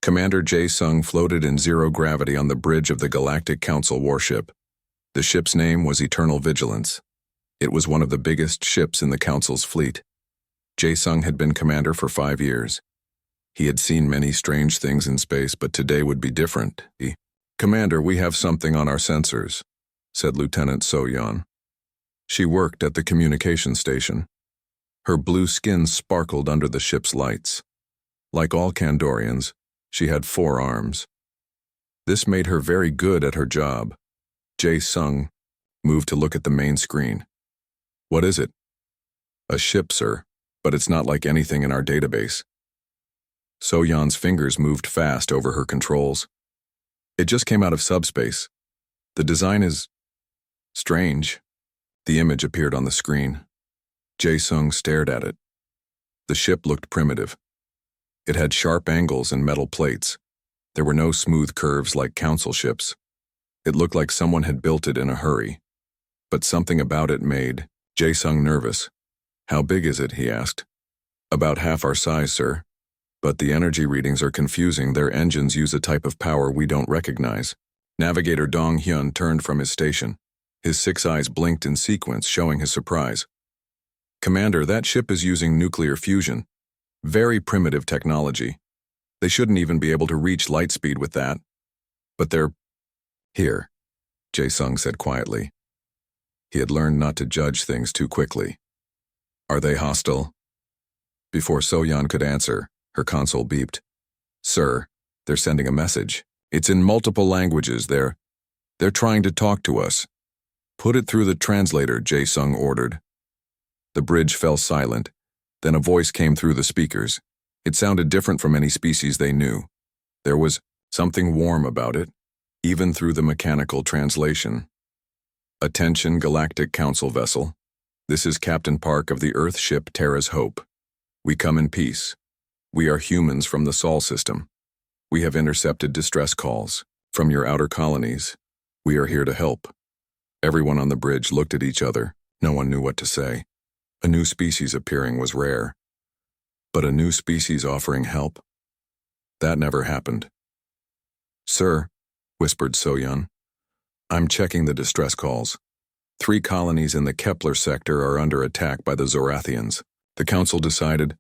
Commander Jae-sung floated in zero gravity on the bridge of the Galactic Council warship. The ship's name was Eternal Vigilance. It was one of the biggest ships in the Council's fleet. Jae-sung had been commander for 5 years. He had seen many strange things in space, but today would be different. "Commander, we have something on our sensors," said Lieutenant So-yeon. She worked at the communication station. Her blue skin sparkled under the ship's lights. Like all Kandorians, she had 4 arms. This made her very good at her job. Jae-sung moved to look at the main screen. "What is it?" "A ship, sir, but it's not like anything in our database." So-yeon's fingers moved fast over her controls. "It just came out of subspace. The design is strange." The image appeared on the screen. Jae-sung stared at it. The ship looked primitive. It had sharp angles and metal plates. There were no smooth curves like council ships. It looked like someone had built it in a hurry. But something about it made Jae-sung nervous. "How big is it?" he asked. "About half our size, sir. But the energy readings are confusing. Their engines use a type of power we don't recognize." Navigator Dong-hyun turned from his station. His 6 eyes blinked in sequence, showing his surprise. "Commander, that ship is using nuclear fusion. Very primitive technology. They shouldn't even be able to reach light speed with that. But they're here," Jae-sung said quietly. He had learned not to judge things too quickly. "Are they hostile?" Before So-yeon could answer, her console beeped. "Sir, they're sending a message. It's in multiple languages. They're trying to talk to us." "Put it through the translator," Jae-sung ordered. The bridge fell silent. Then a voice came through the speakers. It sounded different from any species they knew. There was something warm about it, even through the mechanical translation. "Attention, Galactic Council vessel. This is Captain Park of the Earth ship Terra's Hope. We come in peace. We are humans from the Sol system. We have intercepted distress calls from your outer colonies. We are here to help." Everyone on the bridge looked at each other. No one knew what to say. A new species appearing was rare. But a new species offering help? That never happened. "Sir," whispered So-yeon, "I'm checking the distress calls. 3 colonies in the Kepler sector are under attack by the Zorathians. The Council decided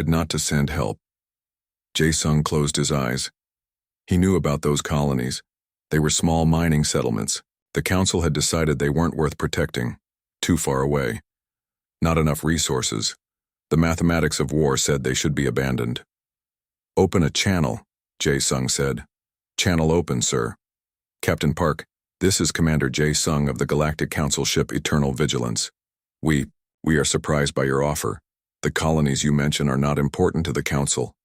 not to send help." Jae-sung closed his eyes. He knew about those colonies. They were small mining settlements. The Council had decided they weren't worth protecting. Too far away. Not enough resources. The mathematics of war said they should be abandoned. "Open a channel," Jae-sung said. "Channel open, sir. Captain Park, this is Commander Jae-sung of the Galactic Council ship Eternal Vigilance. We are surprised by your offer. The colonies you mention are not important to the Council.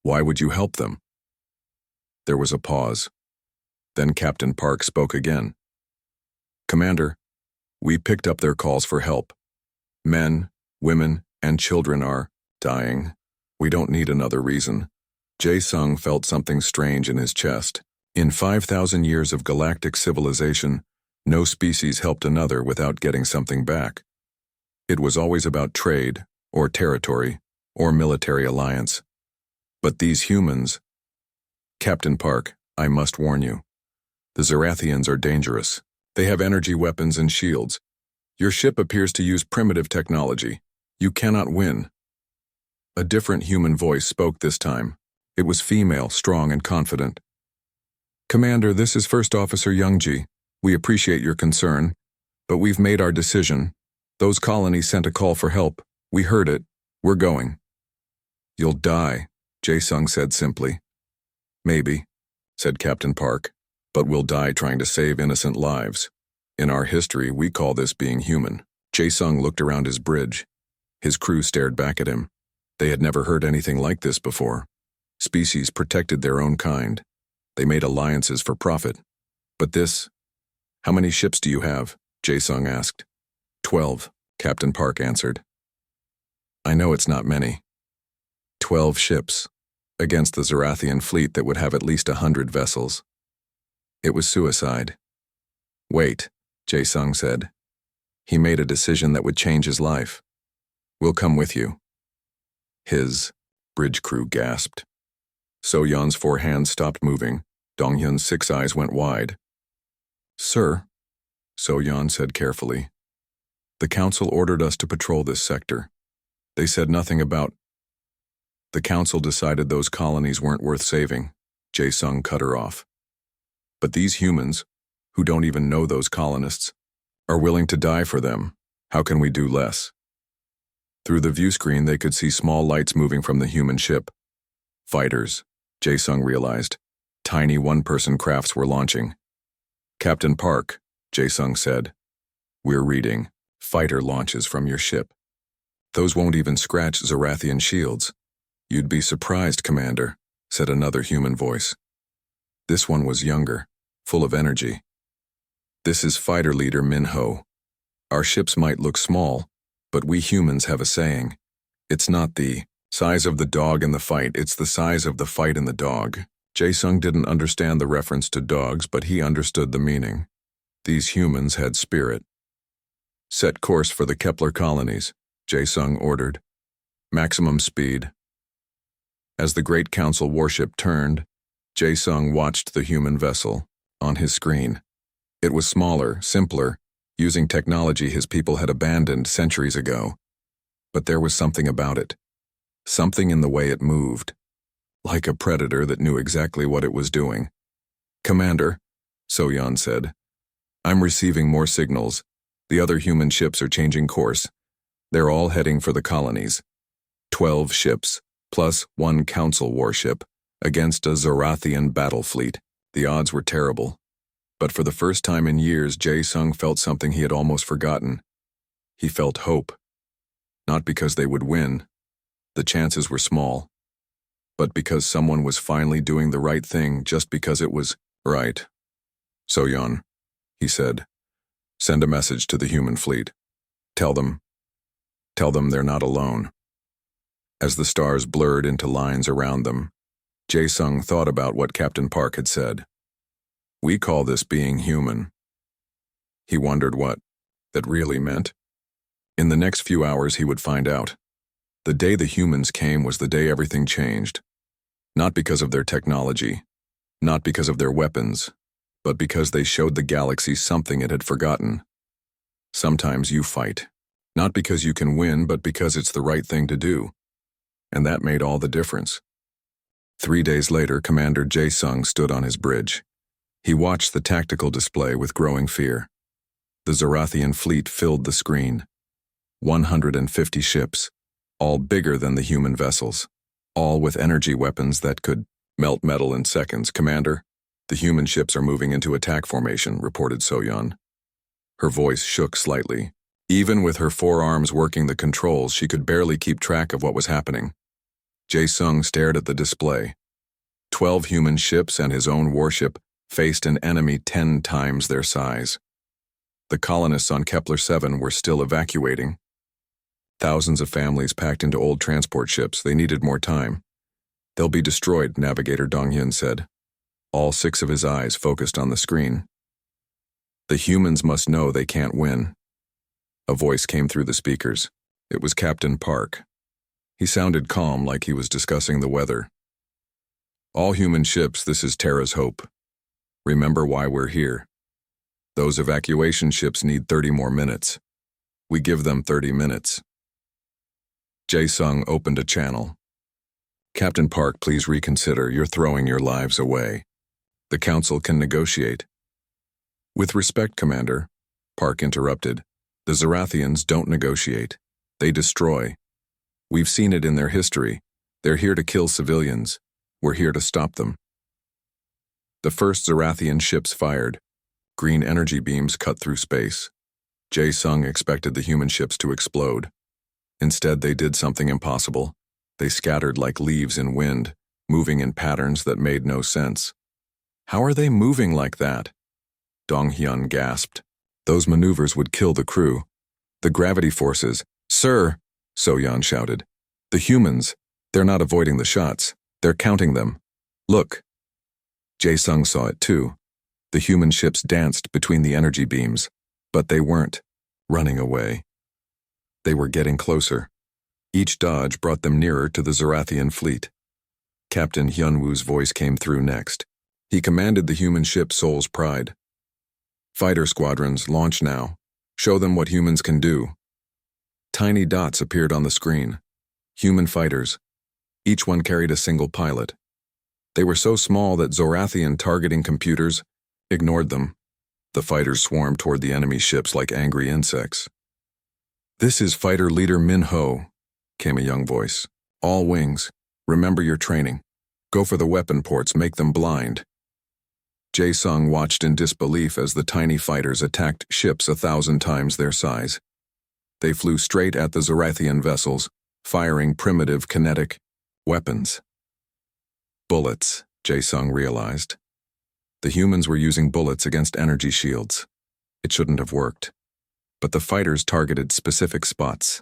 Why would you help them?" There was a pause. Then Captain Park spoke again. "Commander, we picked up their calls for help. Men, women, and children are dying. We don't need another reason." Jae-sung felt something strange in his chest. In 5,000 years of galactic civilization, no species helped another without getting something back. It was always about trade, or territory, or military alliance. But these humans... "Captain Park, I must warn you. The Zorathians are dangerous. They have energy weapons and shields. Your ship appears to use primitive technology. You cannot win." A different human voice spoke this time. It was female, strong and confident. "Commander, this is First Officer Youngji. We appreciate your concern, but we've made our decision. Those colonies sent a call for help. We heard it. We're going." "You'll die," Jae-sung said simply. "Maybe," said Captain Park, "but we'll die trying to save innocent lives. In our history, we call this being human." Jae-sung looked around his bridge. His crew stared back at him. They had never heard anything like this before. Species protected their own kind. They made alliances for profit. But this... "How many ships do you have?" Jae-sung asked. 12, Captain Park answered. "I know it's not many. 12 ships, against the Zorathian fleet that would have at least 100 vessels. It was suicide." "Wait," Jae-sung said. "He made a decision that would change his life. We'll come with you." His bridge crew gasped. So-Yeon's 4 hands stopped moving. Dong-Hyun's 6 eyes went wide. "Sir," So-Yeon said carefully, "the council ordered us to patrol this sector. They said nothing about—" "The council decided those colonies weren't worth saving," Jae-sung cut her off. "But these humans, who don't even know those colonists, are willing to die for them. How can we do less?" Through the view screen they could see small lights moving from the human ship. Fighters, Jae-sung realized. Tiny one-person crafts were launching. "Captain Park," Jae-sung said, "we're reading. Fighter launches from your ship. Those won't even scratch Zarathian shields." "You'd be surprised, Commander," said another human voice. This one was younger, full of energy. "This is fighter leader Min-ho. Our ships might look small, but we humans have a saying. It's not the size of the dog in the fight, it's the size of the fight in the dog." Jae-sung didn't understand the reference to dogs, but he understood the meaning. These humans had spirit. "Set course for the Kepler colonies," Jae-sung ordered. "Maximum speed." As the Great Council warship turned, Jae-sung watched the human vessel on his screen. It was smaller, simpler, using technology his people had abandoned centuries ago. But there was something about it. Something in the way it moved. Like a predator that knew exactly what it was doing. "Commander," So-Yeon said, "I'm receiving more signals. The other human ships are changing course. They're all heading for the colonies. 12 ships, plus 1 council warship, against a Zarathian battle fleet. The odds were terrible." But for the first time in years, Jae-sung felt something he had almost forgotten. He felt hope. Not because they would win. The chances were small. But because someone was finally doing the right thing just because it was right. "So-Yeon," he said, "send a message to the human fleet. Tell them they're not alone." As the stars blurred into lines around them, Jae-sung thought about what Captain Park had said. "We call this being human." He wondered what that really meant. In the next few hours he would find out. The day the humans came was the day everything changed. Not because of their technology, not because of their weapons, but because they showed the galaxy something it had forgotten. Sometimes you fight, not because you can win, but because it's the right thing to do. And that made all the difference. 3 days later, Commander Jae-sung stood on his bridge. He watched the tactical display with growing fear. The Zarathian fleet filled the screen. 150 ships, all bigger than the human vessels, all with energy weapons that could melt metal in seconds. "Commander, the human ships are moving into attack formation," reported So-Yeon. Her voice shook slightly. Even with her 4 arms working the controls, she could barely keep track of what was happening. Jae-sung stared at the display. 12 human ships and his own warship faced an enemy 10 times their size. The colonists on Kepler 7 were still evacuating. Thousands of families packed into old transport ships. They needed more time. "They'll be destroyed," Navigator Dong-Hyun said. All 6 of his eyes focused on the screen. "The humans must know they can't win." A voice came through the speakers. It was Captain Park. He sounded calm, like he was discussing the weather. "All human ships, this is Terra's hope. Remember why we're here. Those evacuation ships need 30 more minutes. We give them 30 minutes." Jae-sung opened a channel. "Captain Park, please reconsider. You're throwing your lives away. The council can negotiate." "With respect, Commander," Park interrupted, "the Zarathians don't negotiate. They destroy. We've seen it in their history. They're here to kill civilians. We're here to stop them." The first Zarathian ships fired. Green energy beams cut through space. Jae-sung expected the human ships to explode. Instead, they did something impossible. They scattered like leaves in wind, moving in patterns that made no sense. "How are they moving like that?" Dong-Hyun gasped. "Those maneuvers would kill the crew. The gravity forces." "Sir," So-Yeon shouted. "The humans, they're not avoiding the shots. They're counting them. Look." Jae-sung saw it too. The human ships danced between the energy beams, but they weren't running away. They were getting closer. Each dodge brought them nearer to the Zarathian fleet. Captain Hyunwoo's voice came through next. He commanded the human ship Soul's Pride. Fighter squadrons, launch now. Show them what humans can do. Tiny dots appeared on the screen. Human fighters. Each one carried a single pilot. They were so small that Zorathian targeting computers ignored them. The fighters swarmed toward the enemy ships like angry insects. "This is Fighter Leader Min-ho," came a young voice. "All wings. Remember your training. Go for the weapon ports, make them blind." Jae-sung watched in disbelief as the tiny fighters attacked ships 1,000 times their size. They flew straight at the Zorathian vessels, firing primitive kinetic weapons. Bullets, Jae-sung realized. The humans were using bullets against energy shields. It shouldn't have worked. But the fighters targeted specific spots.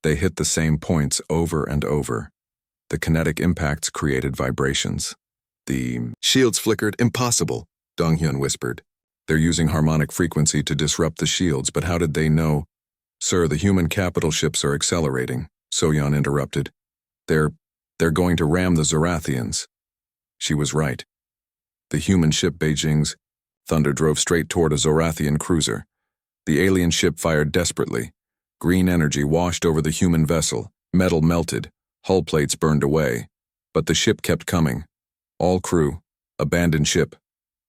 They hit the same points over and over. The kinetic impacts created vibrations. "The shields flickered. Impossible," Donghyun whispered. "They're using harmonic frequency to disrupt the shields, but how did they know?" "Sir, the human capital ships are accelerating," Soyeon interrupted. They're going to ram the Zorathians." She was right. The human ship Beijing's Thunder drove straight toward a Zorathian cruiser. The alien ship fired desperately. Green energy washed over the human vessel, metal melted, hull plates burned away. But the ship kept coming. "All crew, abandon ship,"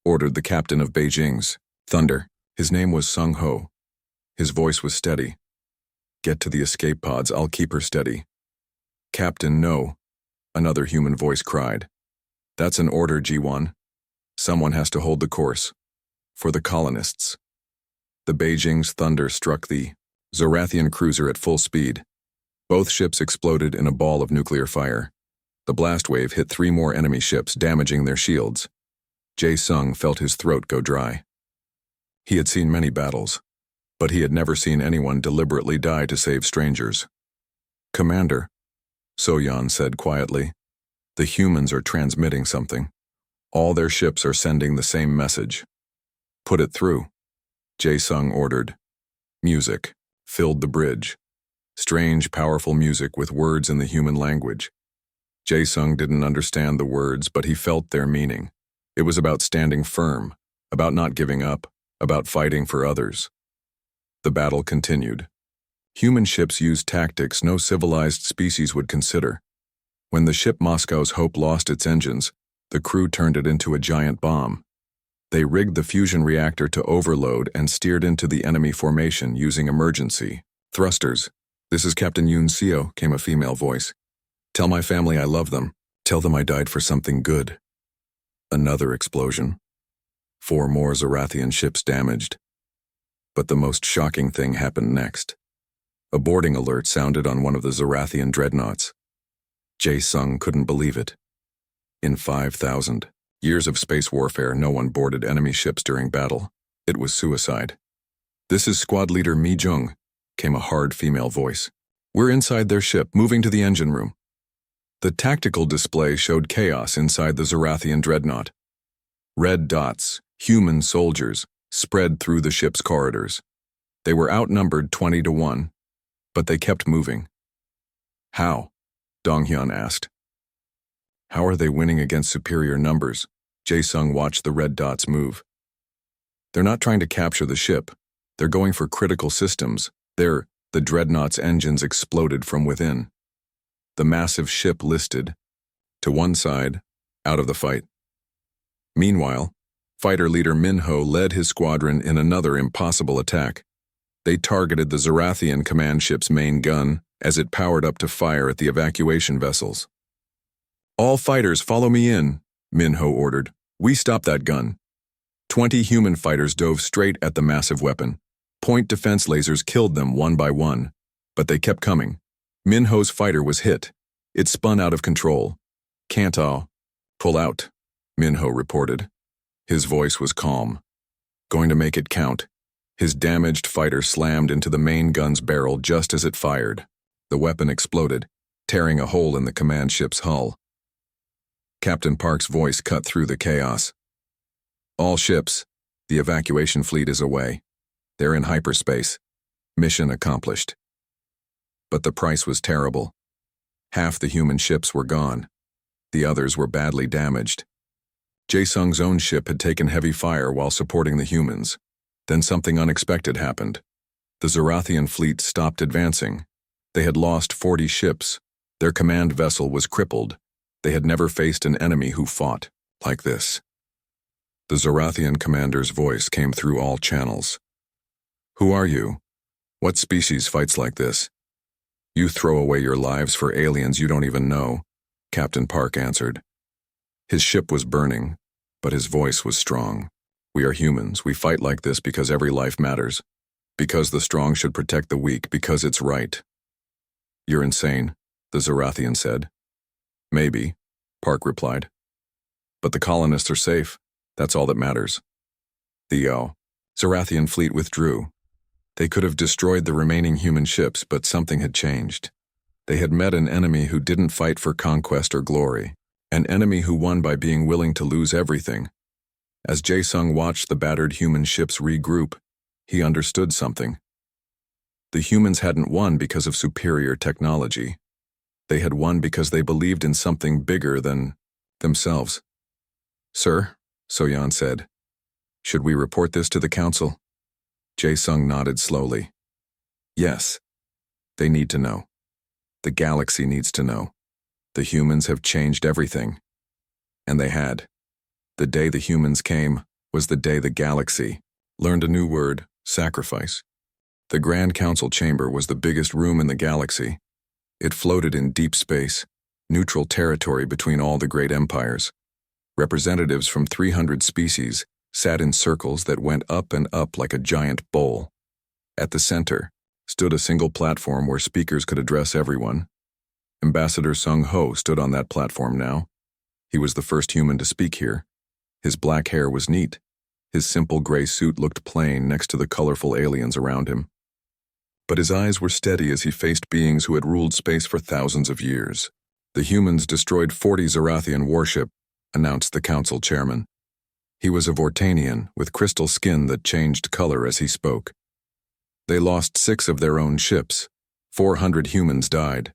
ordered the captain of Beijing's Thunder. His name was Sung Ho. His voice was steady. "Get to the escape pods, I'll keep her steady." "Captain, no," another human voice cried. "That's an order, G1. Someone has to hold the course. For the colonists." The Beijing's Thunder struck the Zorathian cruiser at full speed. Both ships exploded in a ball of nuclear fire. The blast wave hit 3 more enemy ships, damaging their shields. Jae-sung felt his throat go dry. He had seen many battles, but he had never seen anyone deliberately die to save strangers. "Commander," Soyeon said quietly, "the humans are transmitting something. All their ships are sending the same message." "Put it through," Jae-sung ordered. Music filled the bridge. Strange, powerful music with words in the human language. Jae-sung didn't understand the words, but he felt their meaning. It was about standing firm, about not giving up, about fighting for others. The battle continued. Human ships used tactics no civilized species would consider. When the ship Moscow's Hope lost its engines, the crew turned it into a giant bomb. They rigged the fusion reactor to overload and steered into the enemy formation using emergency thrusters. "This is Captain Yoon Seo," came a female voice. "Tell my family I love them. Tell them I died for something good." Another explosion. 4 more Zorathian ships damaged. But the most shocking thing happened next. A boarding alert sounded on one of the Zorathian dreadnoughts. Jae-sung couldn't believe it. In 5,000 years of space warfare, no one boarded enemy ships during battle. It was suicide. "This is Squad Leader Mi Jung," came a hard female voice. "We're inside their ship, moving to the engine room." The tactical display showed chaos inside the Zorathian dreadnought. Red dots, human soldiers, spread through the ship's corridors. They were outnumbered 20 to 1, but they kept moving. "How?" Donghyun asked. "How are they winning against superior numbers?" Jae-sung watched the red dots move. "They're not trying to capture the ship. They're going for critical systems. The dreadnought's engines exploded from within. The massive ship listed to one side, out of the fight. Meanwhile, fighter leader Min-ho led his squadron in another impossible attack. They targeted the Zorathian command ship's main gun as it powered up to fire at the evacuation vessels. "All fighters, follow me in," Min-ho ordered. "We stop that gun." 20 human fighters dove straight at the massive weapon. Point defense lasers killed them one by one, but they kept coming. Min-ho's fighter was hit. It spun out of control. "Can't pull out," Min-ho reported. His voice was calm. "Going to make it count." His damaged fighter slammed into the main gun's barrel just as it fired. The weapon exploded, tearing a hole in the command ship's hull. Captain Park's voice cut through the chaos. "All ships, the evacuation fleet is away. They're in hyperspace. Mission accomplished." But the price was terrible. Half the human ships were gone. The others were badly damaged. Jae-sung's own ship had taken heavy fire while supporting the humans. Then something unexpected happened. The Zorathian fleet stopped advancing. They had lost 40 ships. Their command vessel was crippled. They had never faced an enemy who fought like this. The Zorathian commander's voice came through all channels. "Who are you? What species fights like this? You throw away your lives for aliens you don't even know," Captain Park answered. His ship was burning, but his voice was strong. "We are humans. We fight like this because every life matters. Because the strong should protect the weak, because it's right." "You're insane," the Zorathian said. "Maybe," Park replied. "But the colonists are safe. That's all that matters." The Zorathian fleet withdrew. They could have destroyed the remaining human ships, but something had changed. They had met an enemy who didn't fight for conquest or glory, an enemy who won by being willing to lose everything. As Jae-sung watched the battered human ships regroup, he understood something. The humans hadn't won because of superior technology. They had won because they believed in something bigger than themselves. "Sir," Soyeon said, "should we report this to the council?" Jae-sung nodded slowly. "Yes. They need to know. The galaxy needs to know. The humans have changed everything." And they had. The day the humans came was the day the galaxy learned a new word: sacrifice. The Grand Council chamber was the biggest room in the galaxy. It floated in deep space, neutral territory between all the great empires. Representatives from 300 species sat in circles that went up and up like a giant bowl. At the center stood a single platform where speakers could address everyone. Ambassador Sung-ho stood on that platform now. He was the first human to speak here. His black hair was neat. His simple gray suit looked plain next to the colorful aliens around him. But his eyes were steady as he faced beings who had ruled space for thousands of years. "The humans destroyed 40 Zorathian warship," announced the council chairman. He was a Vortanian with crystal skin that changed color as he spoke. "They lost 6 of their own ships. 400 humans died.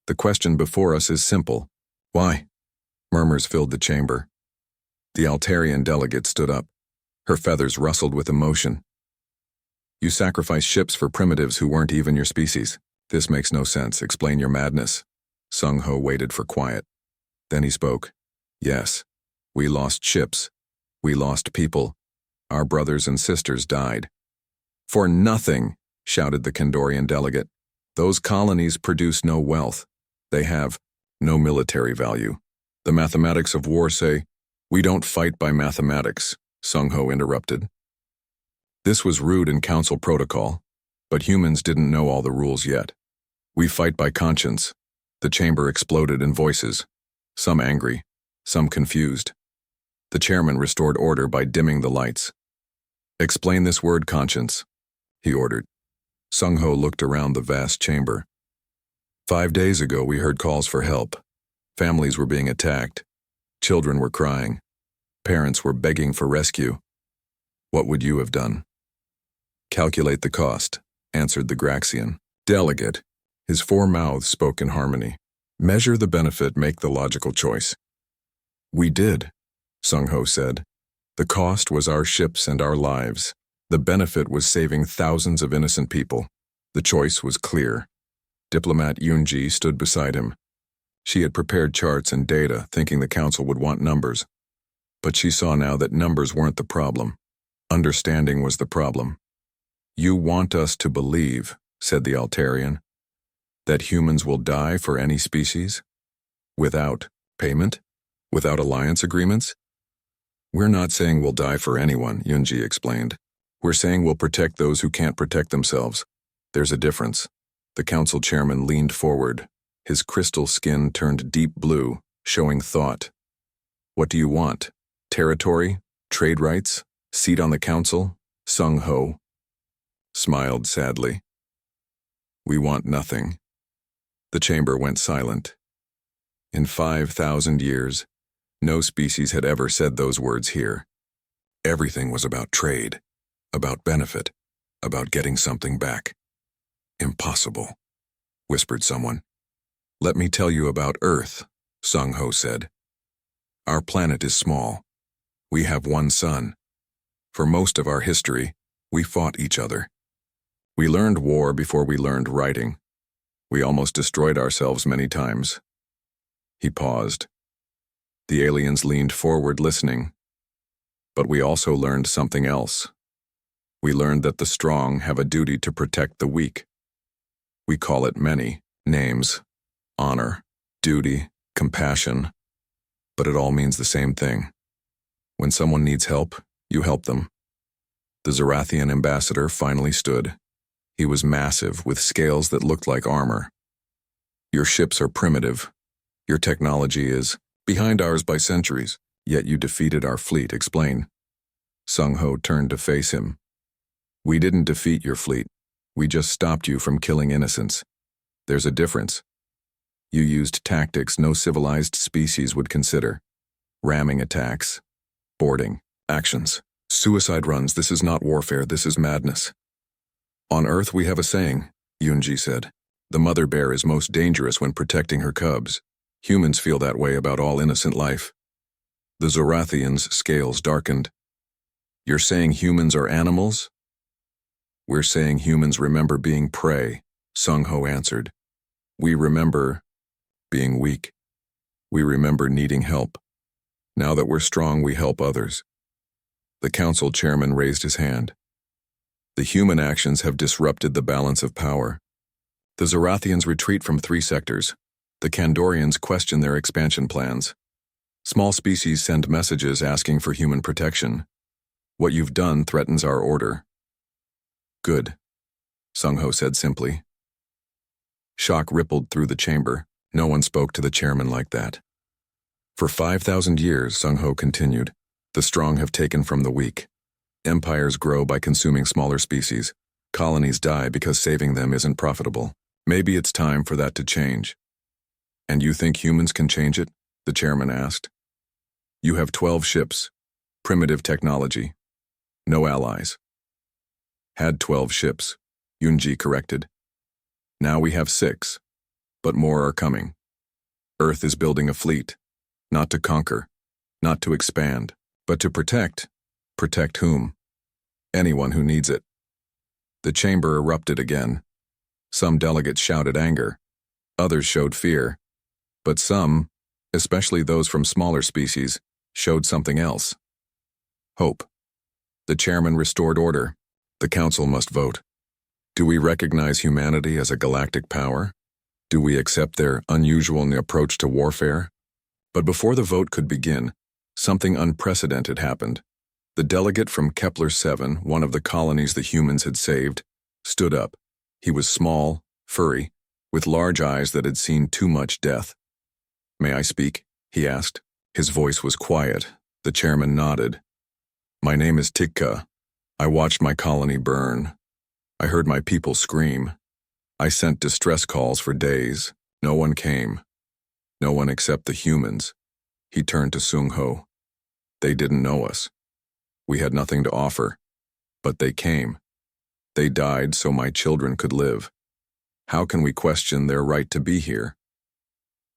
The question before us is simple. Why?" Murmurs filled the chamber. The Altarian delegate stood up. Her feathers rustled with emotion. "You sacrifice ships for primitives who weren't even your species. This makes no sense. Explain your madness." Sung-ho waited for quiet. Then he spoke. "Yes, we lost ships. We lost people. Our brothers and sisters died." "For nothing," shouted the Kandorian delegate. "Those colonies produce no wealth. They have no military value. The mathematics of war say, 'We don't fight by mathematics,'" Sung-ho interrupted. This was rude in council protocol, but humans didn't know all the rules yet. "We fight by conscience." The chamber exploded in voices, some angry, some confused. The chairman restored order by dimming the lights. "Explain this word, conscience," he ordered. Sung-ho looked around the vast chamber. 5 days ago we heard calls for help. Families were being attacked. Children were crying. Parents were begging for rescue. What would you have done?" "Calculate the cost," answered the Graxian delegate. His 4 mouths spoke in harmony. "Measure the benefit, make the logical choice." "We did," Sung-ho said. "The cost was our ships and our lives. The benefit was saving thousands of innocent people. The choice was clear." Diplomat Yoon-ji stood beside him. She had prepared charts and data, thinking the council would want numbers. But she saw now that numbers weren't the problem. Understanding was the problem. "You want us to believe," said the Altarian, "that humans will die for any species? Without payment? Without alliance agreements?" "We're not saying we'll die for anyone," Yoon-ji explained. "We're saying we'll protect those who can't protect themselves. There's a difference." The council chairman leaned forward. His crystal skin turned deep blue, showing thought. "What do you want? Territory? Trade rights? Seat on the council?" Sung-ho smiled sadly. "We want nothing." The chamber went silent. In 5,000 years, no species had ever said those words here. Everything was about trade, about benefit, about getting something back. "Impossible," whispered someone. "Let me tell you about Earth," Sung-ho said. Our planet is small. We have one sun. For most of our history, we fought each other. We learned war before we learned writing. We almost destroyed ourselves many times. He paused. The aliens leaned forward listening. But we also learned something else. We learned that the strong have a duty to protect the weak. We call it many names: honor, duty, compassion. But it all means the same thing. When someone needs help, you help them. The Zorathian ambassador finally stood. He was massive, with scales that looked like armor. Your ships are primitive. Your technology is behind ours by centuries, yet you defeated our fleet. Explain. Sung-Ho turned to face him. We didn't defeat your fleet. We just stopped you from killing innocents. There's a difference. You used tactics no civilized species would consider. Ramming attacks, boarding, actions, suicide runs. This is not warfare, this is madness. On Earth we have a saying, Yunji said. The mother bear is most dangerous when protecting her cubs. Humans feel that way about all innocent life. The Zorathians' scales darkened. You're saying humans are animals? We're saying humans remember being prey, Sung-Ho answered. We remember being weak. We remember needing help. Now that we're strong, we help others. The council chairman raised his hand. The human actions have disrupted the balance of power. The Zorathians retreat from 3 sectors. The Kandorians question their expansion plans. Small species send messages asking for human protection. What you've done threatens our order. Good, Sung-Ho said simply. Shock rippled through the chamber. No one spoke to the chairman like that. For 5,000 years, Sung-Ho continued, the strong have taken from the weak. Empires grow by consuming smaller species. Colonies die because saving them isn't profitable. Maybe it's time for that to change. And you think humans can change it? The chairman asked. You have 12 ships, primitive technology, no allies. Had 12 ships, Yunji corrected. Now we have 6, but more are coming. Earth is building a fleet, not to conquer, not to expand, but to protect. Protect whom? Anyone who needs it. The chamber erupted again. Some delegates shouted anger. Others showed fear. But some, especially those from smaller species, showed something else. Hope. The chairman restored order. The council must vote. Do we recognize humanity as a galactic power? Do we accept their unusual approach to warfare? But before the vote could begin, something unprecedented happened. The delegate from Kepler-7, one of the colonies the humans had saved, stood up. He was small, furry, with large eyes that had seen too much death. May I speak? He asked. His voice was quiet. The chairman nodded. My name is Tikka. I watched my colony burn. I heard my people scream. I sent distress calls for days. No one came. No one except the humans. He turned to Sung-Ho. They didn't know us. We had nothing to offer. But they came. They died so my children could live. How can we question their right to be here?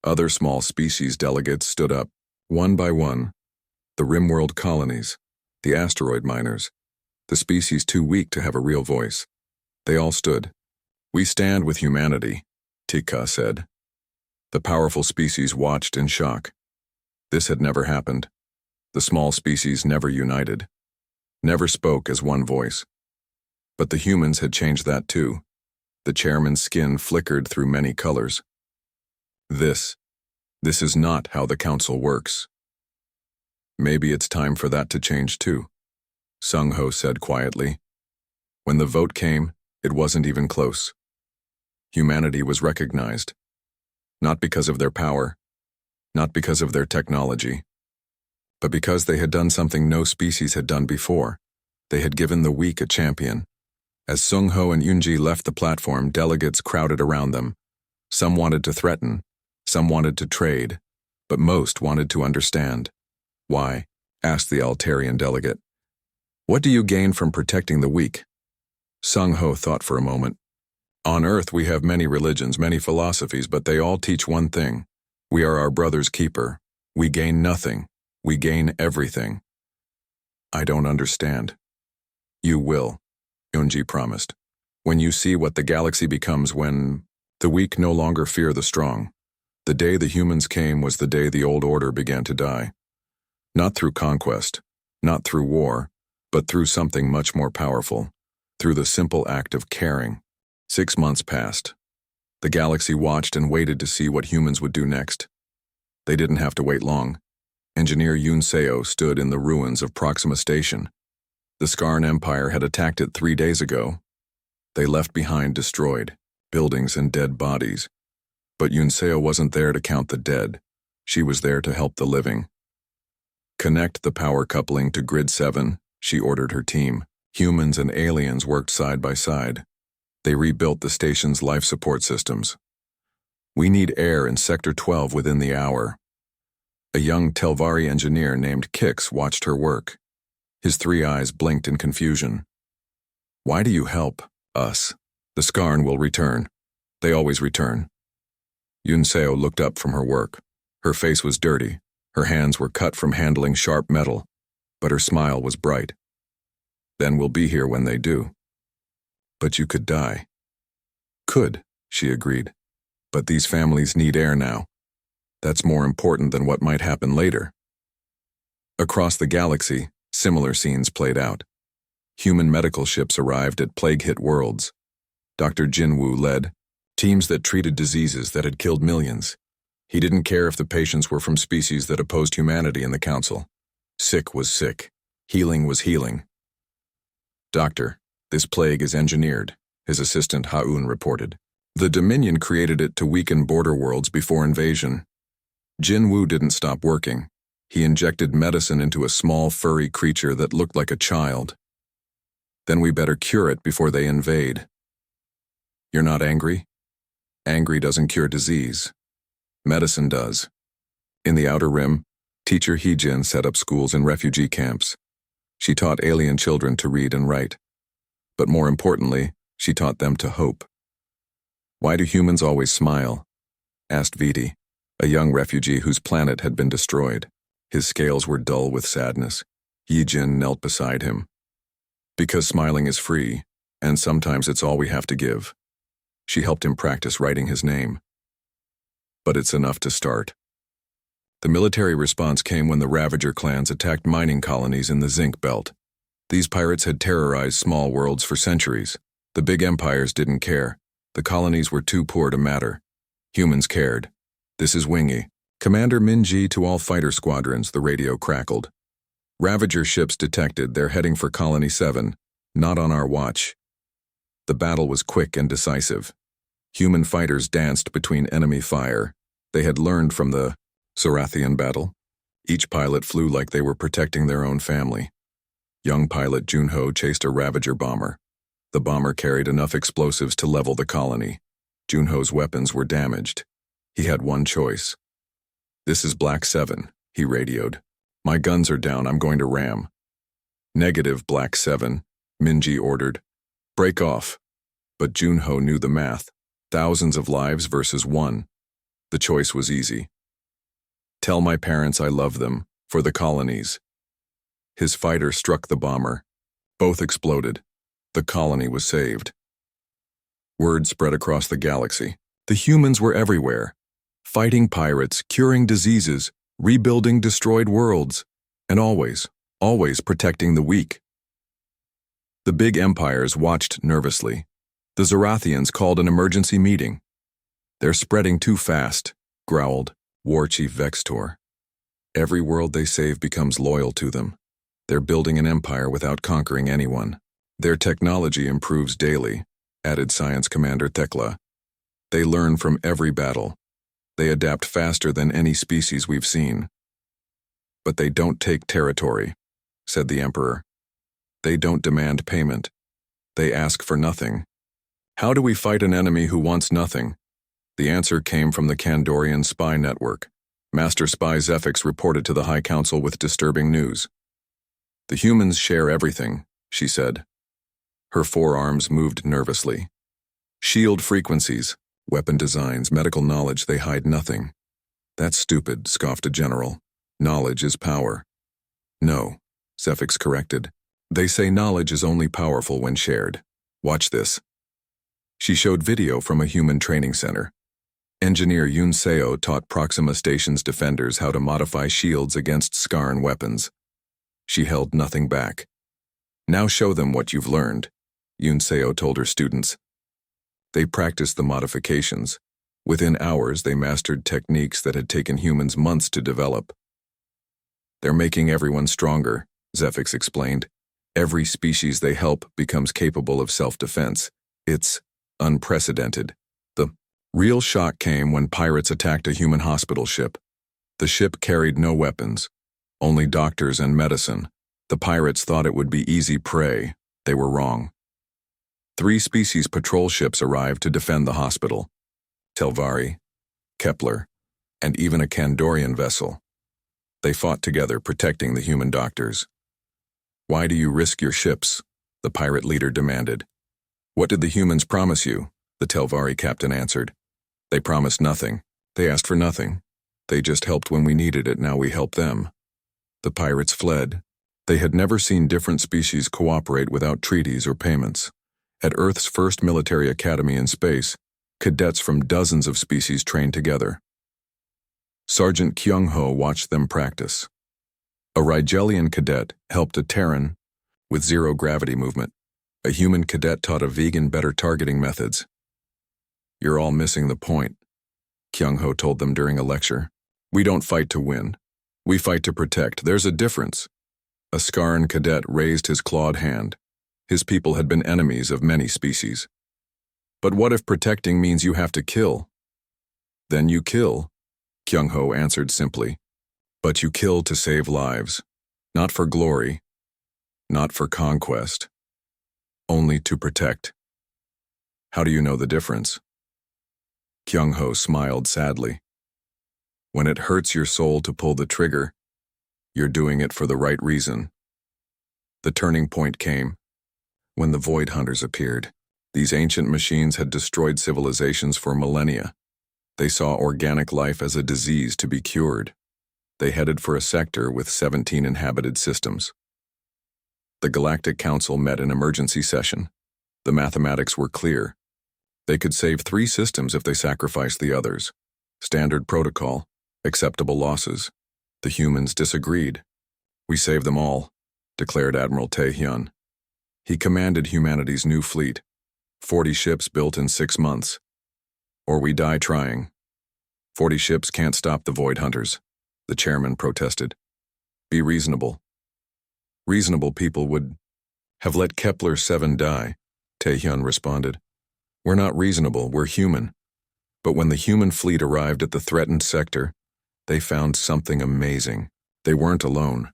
Other small species delegates stood up, one by one. The Rimworld colonies, the asteroid miners, the species too weak to have a real voice. They all stood. We stand with humanity, Tikka said. The powerful species watched in shock. This had never happened. The small species never united, never spoke as one voice. But the humans had changed that too. The chairman's skin flickered through many colors. This is not how the council works. Maybe it's time for that to change too, Sung-Ho said quietly. When the vote came, it wasn't even close. Humanity was recognized. Not because of their power, not because of their technology, but because they had done something no species had done before. They had given the weak a champion. As Sung-Ho and Yunji left the platform, delegates crowded around them. Some wanted to threaten, some wanted to trade, but most wanted to understand. Why? Asked the Altarian delegate. What do you gain from protecting the weak? Sung-Ho thought for a moment. On Earth we have many religions, many philosophies, but they all teach one thing. We are our brother's keeper. We gain nothing. We gain everything. I don't understand. You will, Yunji promised. When you see what the galaxy becomes when the weak no longer fear the strong. The day the humans came was the day the old order began to die. Not through conquest, not through war, but through something much more powerful, through the simple act of caring. 6 months passed. The galaxy watched and waited to see what humans would do next. They didn't have to wait long. Engineer Yun Seo stood in the ruins of Proxima Station. The Skarn Empire had attacked it 3 days ago. They left behind destroyed buildings and dead bodies. But Yun Seo wasn't there to count the dead. She was there to help the living. Connect the power coupling to Grid 7, she ordered her team. Humans and aliens worked side by side. They rebuilt the station's life support systems. We need air in Sector 12 within the hour. A young Telvari engineer named Kix watched her work. His 3 eyes blinked in confusion. Why do you help us? The Skarn will return. They always return. Yun Seo looked up from her work. Her face was dirty. Her hands were cut from handling sharp metal, but her smile was bright. Then we'll be here when they do. But you could die. Could, she agreed. But these families need air now. That's more important than what might happen later. Across the galaxy, similar scenes played out. Human medical ships arrived at plague-hit worlds. Dr. Jinwoo led teams that treated diseases that had killed millions. He didn't care if the patients were from species that opposed humanity in the council. Sick was sick. Healing was healing. Doctor, this plague is engineered, his assistant Ha-un reported. The Dominion created it to weaken border worlds before invasion. Jinwoo didn't stop working. He injected medicine into a small furry creature that looked like a child. Then we better cure it before they invade. You're not angry? Angry doesn't cure disease. Medicine does. In the Outer Rim, teacher Heejin set up schools and refugee camps. She taught alien children to read and write. But more importantly, she taught them to hope. Why do humans always smile? Asked Viti, a young refugee whose planet had been destroyed. His scales were dull with sadness. Heejin knelt beside him. Because smiling is free, and sometimes it's all we have to give. She helped him practice writing his name. But it's enough to start. The military response came when the Ravager clans attacked mining colonies in the Zinc Belt. These pirates had terrorized small worlds for centuries. The big empires didn't care. The colonies were too poor to matter. Humans cared. This is Wingy. Commander Minji to all fighter squadrons, the radio crackled. Ravager ships detected they're heading for Colony 7, not on our watch. The battle was quick and decisive. Human fighters danced between enemy fire. They had learned from the Zorathian battle. Each pilot flew like they were protecting their own family. Young pilot Junho chased a Ravager bomber. The bomber carried enough explosives to level the colony. Junho's weapons were damaged. He had one choice. This is Black 7, he radioed. My guns are down, I'm going to ram. Negative, Black 7, Minji ordered. Break off. But Junho knew the math. Thousands of lives versus 1. The choice was easy. Tell my parents I love them, for the colonies. His fighter struck the bomber. Both exploded. The colony was saved. Word spread across the galaxy. The humans were everywhere. Fighting pirates, curing diseases, rebuilding destroyed worlds, and always protecting the weak. The big empires watched nervously. The Zorathians called an emergency meeting. They're spreading too fast, growled War Chief Vextor. Every world they save becomes loyal to them. They're building an empire without conquering anyone. Their technology improves daily, added Science Commander Thekla. They learn from every battle. They adapt faster than any species we've seen. But they don't take territory, said the Emperor. They don't demand payment. They ask for nothing. How do we fight an enemy who wants nothing? The answer came from the Kandorian spy network. Master Spy Zephix reported to the High Council with disturbing news. The humans share everything, she said. Her forearms moved nervously. Shield frequencies, weapon designs, medical knowledge, they hide nothing. That's stupid, scoffed a general. Knowledge is power. No, Zephyx corrected. They say knowledge is only powerful when shared. Watch this. She showed video from a human training center. Engineer Yoon Seo taught Proxima Station's defenders how to modify shields against Skarn weapons. She held nothing back. Now show them what you've learned, Yoon Seo told her students. They practiced the modifications. Within hours, they mastered techniques that had taken humans months to develop. They're making everyone stronger, Zephyx explained. Every species they help becomes capable of self-defense. It's unprecedented. The real shock came when pirates attacked a human hospital ship. The ship carried no weapons, only doctors and medicine. The pirates thought it would be easy prey. They were wrong. 3 species patrol ships arrived to defend the hospital. Telvari, Kepler, and even a Kandorian vessel. They fought together, protecting the human doctors. Why do you risk your ships? The pirate leader demanded. What did the humans promise you? The Telvari captain answered. They promised nothing. They asked for nothing. They just helped when we needed it, now we help them. The pirates fled. They had never seen different species cooperate without treaties or payments. At Earth's first military academy in space, cadets from dozens of species trained together. Sergeant Kyung-ho watched them practice. A Rigelian cadet helped a Terran with zero-gravity movement. A human cadet taught a vegan better targeting methods. You're all missing the point, Kyung-ho told them during a lecture. We don't fight to win. We fight to protect. There's a difference. A Skarn cadet raised his clawed hand. His people had been enemies of many species. But what if protecting means you have to kill? Then you kill, Kyung-ho answered simply. But you kill to save lives. Not for glory. Not for conquest. Only to protect. How do you know the difference? Kyung-ho smiled sadly. When it hurts your soul to pull the trigger, you're doing it for the right reason. The turning point came when the Void Hunters appeared. These ancient machines had destroyed civilizations for millennia. They saw organic life as a disease to be cured. They headed for a sector with 17 inhabited systems. The Galactic Council met in emergency session. The mathematics were clear. They could save 3 systems if they sacrificed the others. Standard protocol, acceptable losses. The humans disagreed. We saved them all, declared Admiral Tae-hyun. He commanded humanity's new fleet, 40 ships built in 6 months. Or we die trying. 40 ships can't stop the Void Hunters, the chairman protested. Be reasonable. Reasonable people would have let Kepler 7 die, Tae-hyun responded. We're not reasonable, we're human. But when the human fleet arrived at the threatened sector, they found something amazing. They weren't alone.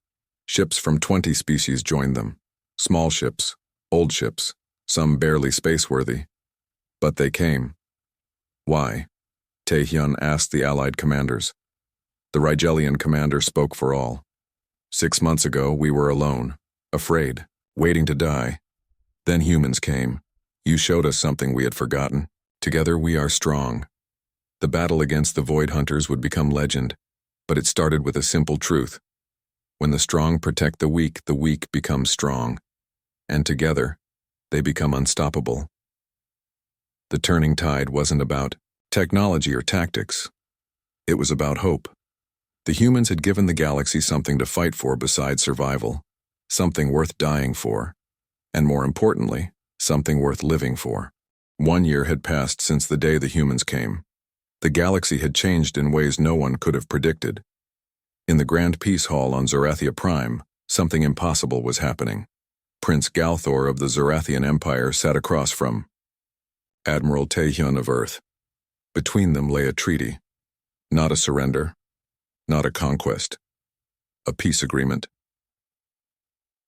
Ships from 20 species joined them. Small ships, old ships, some barely spaceworthy. But they came. Why? Tae-hyun asked the Allied commanders. The Rigelian commander spoke for all. 6 months ago, we were alone, afraid, waiting to die. Then humans came. You showed us something we had forgotten. Together we are strong. The battle against the Void Hunters would become legend, but it started with a simple truth. When the strong protect the weak become strong. And together, they become unstoppable. The turning tide wasn't about technology or tactics. It was about hope. The humans had given the galaxy something to fight for besides survival, something worth dying for, and more importantly, something worth living for. 1 year had passed since the day the humans came. The galaxy had changed in ways no one could have predicted. In the Grand Peace Hall on Zerathia Prime, something impossible was happening. Prince Galthor of the Zerathian Empire sat across from Admiral Tae-hyun of Earth. Between them lay a treaty. Not a surrender. Not a conquest. A peace agreement.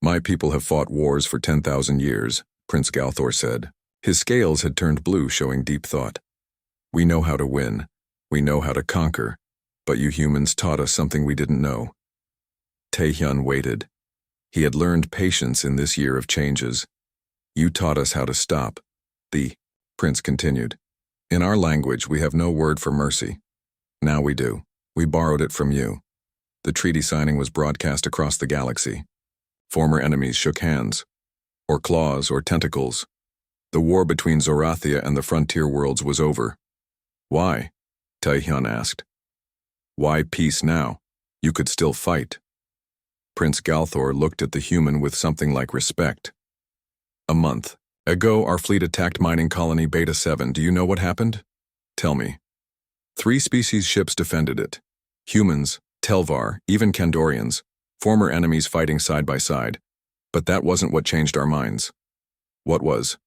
My people have fought wars for 10,000 years, Prince Galthor said. His scales had turned blue, showing deep thought. We know how to win. We know how to conquer. But you humans taught us something we didn't know. Tae-hyun waited. He had learned patience in this year of changes. You taught us how to stop. The prince continued. In our language, we have no word for mercy. Now we do. We borrowed it from you. The treaty signing was broadcast across the galaxy. Former enemies shook hands, or claws, or tentacles. The war between Zorathia and the frontier worlds was over. Why? Taehyun asked. Why peace now? You could still fight. Prince Galthor looked at the human with something like respect. A month ago, our fleet attacked mining colony Beta 7. Do you know what happened? Tell me. 3 species ships defended it. Humans, Telvar, even Kandorians, former enemies fighting side by side. But that wasn't what changed our minds. What was?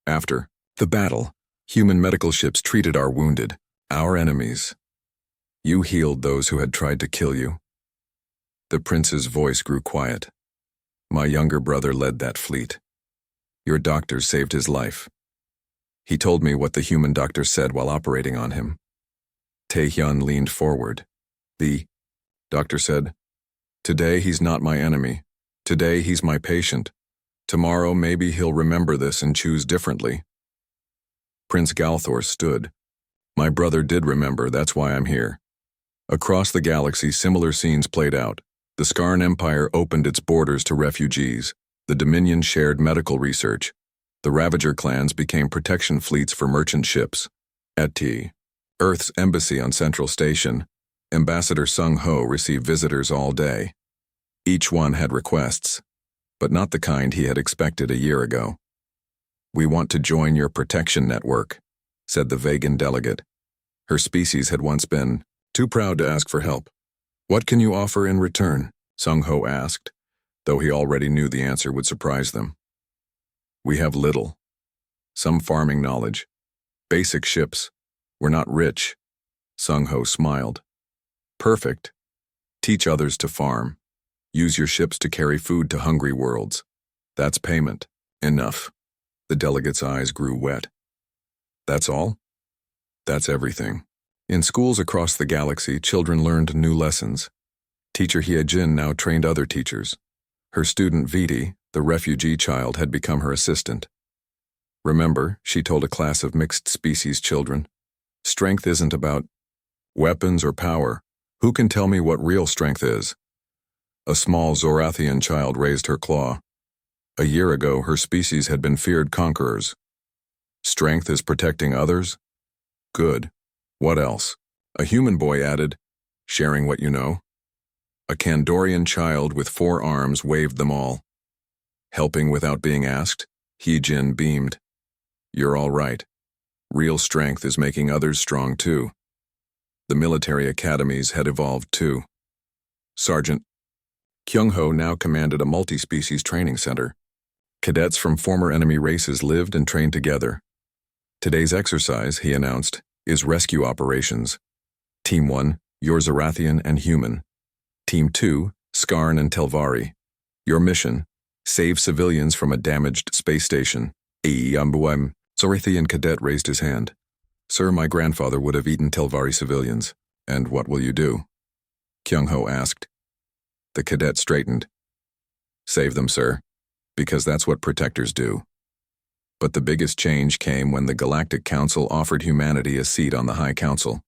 After the battle, human medical ships treated our wounded, our enemies. You healed those who had tried to kill you. The prince's voice grew quiet. My younger brother led that fleet. Your doctors saved his life. He told me what the human doctor said while operating on him. Taehyun leaned forward. The doctor said, "Today he's not my enemy. Today he's my patient. Tomorrow maybe he'll remember this and choose differently." Prince Galthor stood. My brother did remember, that's why I'm here. Across the galaxy, similar scenes played out. The Skarn Empire opened its borders to refugees. The Dominion shared medical research. The Ravager clans became protection fleets for merchant ships. At T. Earth's embassy on Central Station, Ambassador Sung Ho received visitors all day. Each one had requests, but not the kind he had expected a year ago. "We want to join your protection network," said the Vegan delegate. Her species had once been too proud to ask for help. "What can you offer in return?" Sung Ho asked, though he already knew the answer would surprise them. "We have little. Some farming knowledge. Basic ships. We're not rich." Sung Ho smiled. "Perfect. Teach others to farm. Use your ships to carry food to hungry worlds. That's payment. Enough." The delegate's eyes grew wet. "That's all?" "That's everything." In schools across the galaxy, children learned new lessons. Teacher Hyejin now trained other teachers. Her student Viti, the refugee child, had become her assistant. "Remember," she told a class of mixed-species children, "strength isn't about weapons or power. Who can tell me what real strength is?" A small Zorathian child raised her claw. A year ago, her species had been feared conquerors. "Strength is protecting others?" "Good. What else?" A human boy added, "Sharing what you know." A Kandorian child with 4 arms waved them all. "Helping without being asked?" Hyejin beamed. "You're all right. Real strength is making others strong too." The military academies had evolved too. Sergeant Kyung-ho now commanded a multi-species training center. Cadets from former enemy races lived and trained together. "Today's exercise," he announced, "is rescue operations. Team 1, you're Zorathian and human. Team 2, Skarn and Telvari. Your mission, save civilians from a damaged space station." Zorathian cadet raised his hand. "Sir, my grandfather would have eaten Telvari civilians. And what will you do?" Kyung-ho asked. The cadet straightened. "Save them, sir, because that's what protectors do." But the biggest change came when the Galactic Council offered humanity a seat on the High Council.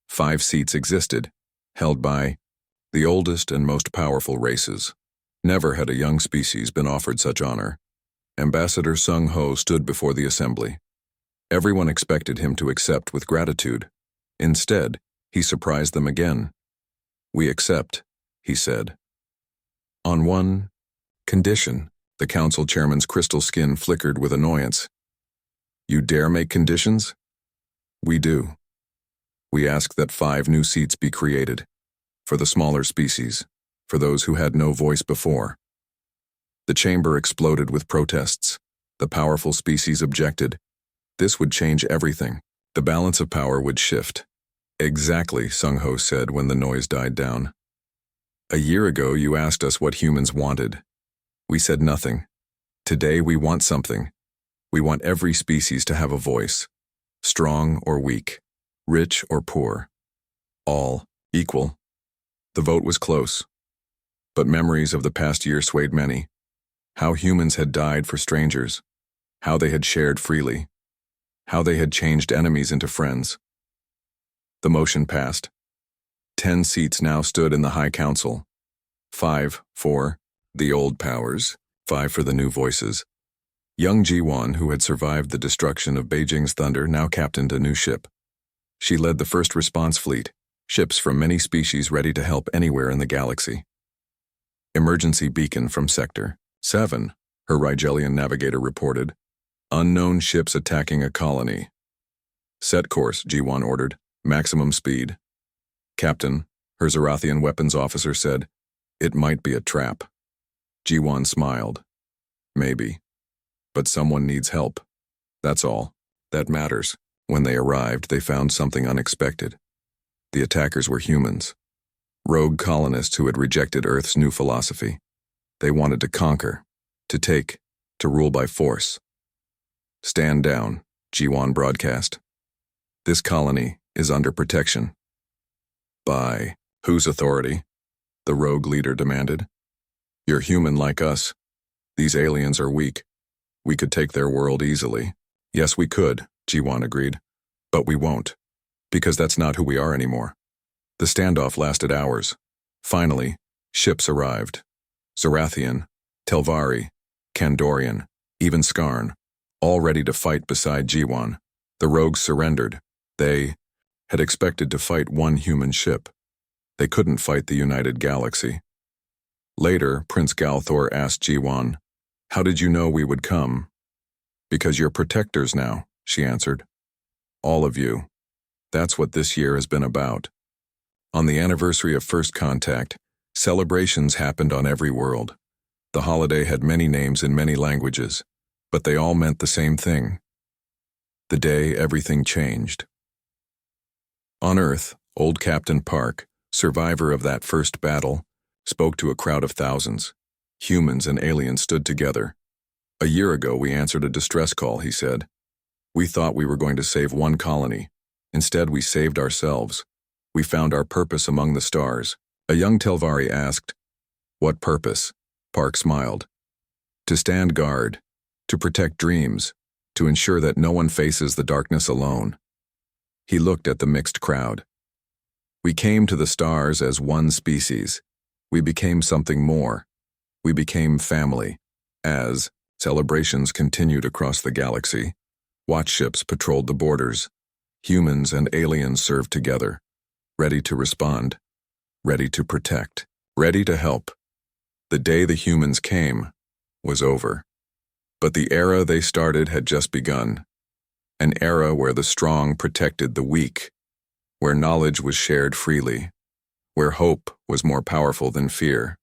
5 seats existed, held by the oldest and most powerful races. Never had a young species been offered such honor. Ambassador Sung Ho stood before the assembly. Everyone expected him to accept with gratitude. Instead, he surprised them again. "We accept," he said. "On one condition." The council chairman's crystal skin flickered with annoyance. "You dare make conditions?" "We do. We ask that 5 new seats be created. For the smaller species, for those who had no voice before." The chamber exploded with protests. The powerful species objected. This would change everything. The balance of power would shift. "Exactly," Sung Ho said when the noise died down. "A year ago you asked us what humans wanted. We said nothing. Today we want something. We want every species to have a voice. Strong or weak, rich or poor. All equal." The vote was close. But memories of the past year swayed many. How humans had died for strangers. How they had shared freely. How they had changed enemies into friends. The motion passed. 10 seats now stood in the High Council. 5 for the old powers, 5 for the new voices. Young Ji-won, who had survived the destruction of Beijing's Thunder, now captained a new ship. She led the first response fleet, ships from many species ready to help anywhere in the galaxy. Emergency beacon from Sector 7, her Rigelian navigator reported. Unknown ships attacking a colony. Set course, Ji-won ordered. Maximum speed. Captain, her Zorathian weapons officer said, it might be a trap. Ji-won smiled. Maybe. But someone needs help. That's all. That matters. When they arrived, they found something unexpected. The attackers were humans. Rogue colonists who had rejected Earth's new philosophy. They wanted to conquer, to take, to rule by force. Stand down, Ji-won broadcast. This colony is under protection. By whose authority? The rogue leader demanded. You're human like us. These aliens are weak. We could take their world easily. Yes, we could, Ji-won agreed. But we won't. Because that's not who we are anymore. The standoff lasted hours. Finally, ships arrived. Zorathian, Telvari, Kandorian, even Skarn, all ready to fight beside Ji-won. The rogues surrendered. They had expected to fight one human ship. They couldn't fight the United Galaxy. Later, Prince Galthor asked Ji-won, how did you know we would come? Because you're protectors now, she answered. All of you. That's what this year has been about. On the anniversary of First Contact, celebrations happened on every world. The holiday had many names in many languages, but they all meant the same thing. The day everything changed. On Earth, old Captain Park, survivor of that first battle, spoke to a crowd of thousands. Humans and aliens stood together. A year ago, we answered a distress call, he said. We thought we were going to save one colony. Instead, we saved ourselves. We found our purpose among the stars. A young Telvari asked, what purpose? Park smiled. To stand guard, to protect dreams, to ensure that no one faces the darkness alone. He looked at the mixed crowd. We came to the stars as one species. We became something more. We became family. As celebrations continued across the galaxy, watch ships patrolled the borders. Humans and aliens served together, ready to respond, ready to protect, ready to help. The day the humans came was over. But the era they started had just begun. An era where the strong protected the weak, where knowledge was shared freely, where hope was more powerful than fear.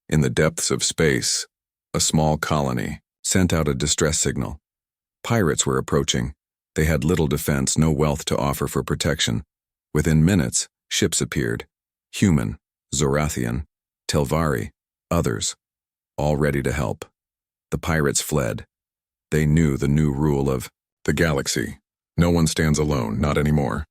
In the depths of space, a small colony sent out a distress signal. Pirates were approaching. They had little defense, no wealth to offer for protection. Within minutes, ships appeared. Human, Zorathian, Telvari, others, all ready to help. The pirates fled. They knew the new rule of the galaxy. No one stands alone, not anymore.